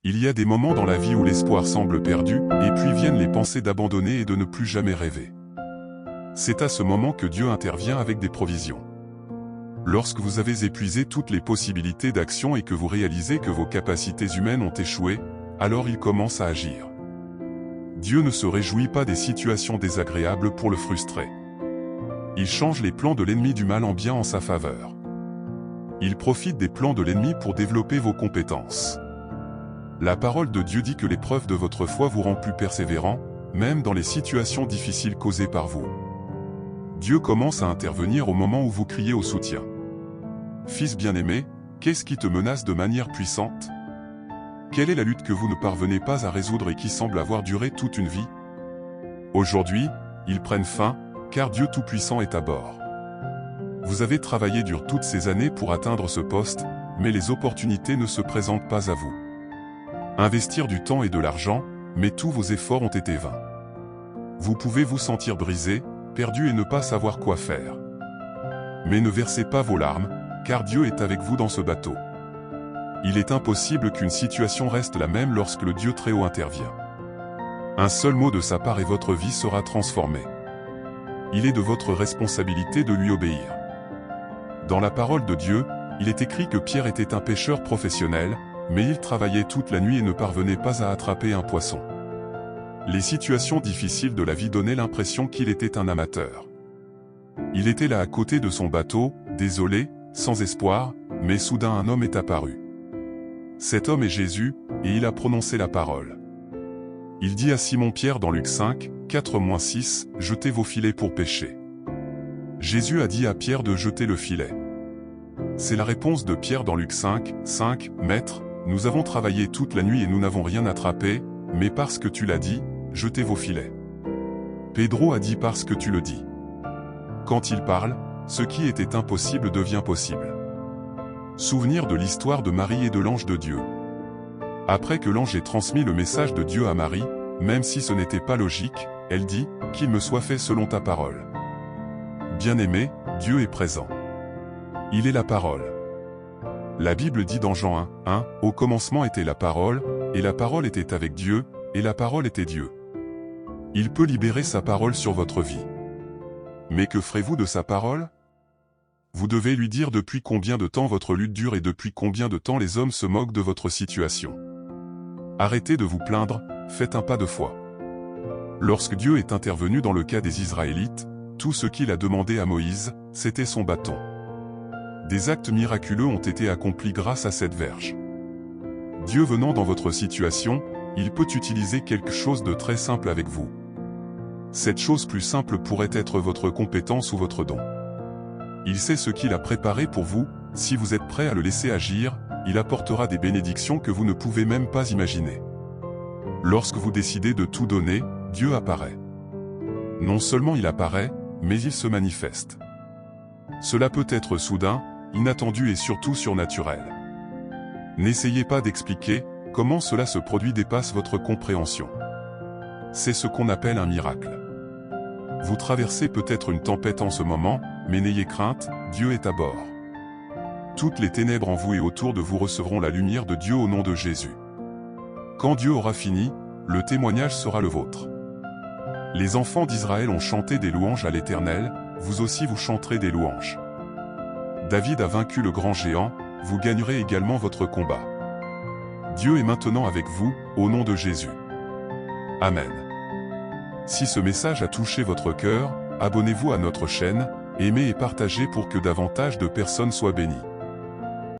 Il y a des moments dans la vie où l'espoir semble perdu, et puis viennent les pensées d'abandonner et de ne plus jamais rêver. C'est à ce moment que Dieu intervient avec des provisions. Lorsque vous avez épuisé toutes les possibilités d'action et que vous réalisez que vos capacités humaines ont échoué, alors il commence à agir. Dieu ne se réjouit pas des situations désagréables pour le frustrer. Il change les plans de l'ennemi du mal en bien en sa faveur. Il profite des plans de l'ennemi pour développer vos compétences. La parole de Dieu dit que l'épreuve de votre foi vous rend plus persévérant, même dans les situations difficiles causées par vous. Dieu commence à intervenir au moment où vous criez au soutien. Fils bien-aimé, qu'est-ce qui te menace de manière puissante? Quelle est la lutte que vous ne parvenez pas à résoudre et qui semble avoir duré toute une vie? Aujourd'hui, ils prennent fin, car Dieu Tout-Puissant est à bord. Vous avez travaillé dur toutes ces années pour atteindre ce poste, mais les opportunités ne se présentent pas à vous. Investir du temps et de l'argent, mais tous vos efforts ont été vains. Vous pouvez vous sentir brisé, perdu et ne pas savoir quoi faire. Mais ne versez pas vos larmes, car Dieu est avec vous dans ce bateau. Il est impossible qu'une situation reste la même lorsque le Dieu Très-Haut intervient. Un seul mot de sa part et votre vie sera transformée. Il est de votre responsabilité de lui obéir. Dans la parole de Dieu, il est écrit que Pierre était un pêcheur professionnel, mais il travaillait toute la nuit et ne parvenait pas à attraper un poisson. Les situations difficiles de la vie donnaient l'impression qu'il était un amateur. Il était là à côté de son bateau, désolé, sans espoir, mais soudain un homme est apparu. Cet homme est Jésus, et il a prononcé la parole. Il dit à Simon-Pierre dans Luc 5, 4-6, « Jetez vos filets pour pêcher. » Jésus a dit à Pierre de jeter le filet. C'est la réponse de Pierre dans Luc 5, 5, « Maître, nous avons travaillé toute la nuit et nous n'avons rien attrapé, mais parce que tu l'as dit, jetez vos filets. » Pedro a dit parce que tu le dis. Quand il parle, ce qui était impossible devient possible. Souvenir de l'histoire de Marie et de l'ange de Dieu. Après que l'ange ait transmis le message de Dieu à Marie, même si ce n'était pas logique, elle dit, « Qu'il me soit fait selon ta parole. » Bien-aimé, Dieu est présent. Il est la parole. La Bible dit dans Jean 1, 1, « Au commencement était la parole, et la parole était avec Dieu, et la parole était Dieu. » Il peut libérer sa parole sur votre vie. Mais que ferez-vous de sa parole? Vous devez lui dire depuis combien de temps votre lutte dure et depuis combien de temps les hommes se moquent de votre situation. Arrêtez de vous plaindre, faites un pas de foi. Lorsque Dieu est intervenu dans le cas des Israélites, tout ce qu'il a demandé à Moïse, c'était son bâton. Des actes miraculeux ont été accomplis grâce à cette verge. Dieu venant dans votre situation, il peut utiliser quelque chose de très simple avec vous. Cette chose plus simple pourrait être votre compétence ou votre don. Il sait ce qu'il a préparé pour vous, si vous êtes prêt à le laisser agir, il apportera des bénédictions que vous ne pouvez même pas imaginer. Lorsque vous décidez de tout donner, Dieu apparaît. Non seulement il apparaît, mais il se manifeste. Cela peut être soudain, inattendu et surtout surnaturel. N'essayez pas d'expliquer comment cela se produit dépasse votre compréhension. C'est ce qu'on appelle un miracle. Vous traversez peut-être une tempête en ce moment, mais n'ayez crainte, Dieu est à bord. Toutes les ténèbres en vous et autour de vous recevront la lumière de Dieu au nom de Jésus. Quand Dieu aura fini, le témoignage sera le vôtre. Les enfants d'Israël ont chanté des louanges à l'Éternel, vous aussi vous chanterez des louanges. David a vaincu le grand géant, vous gagnerez également votre combat. Dieu est maintenant avec vous, au nom de Jésus. Amen. Si ce message a touché votre cœur, abonnez-vous à notre chaîne, aimez et partagez pour que davantage de personnes soient bénies.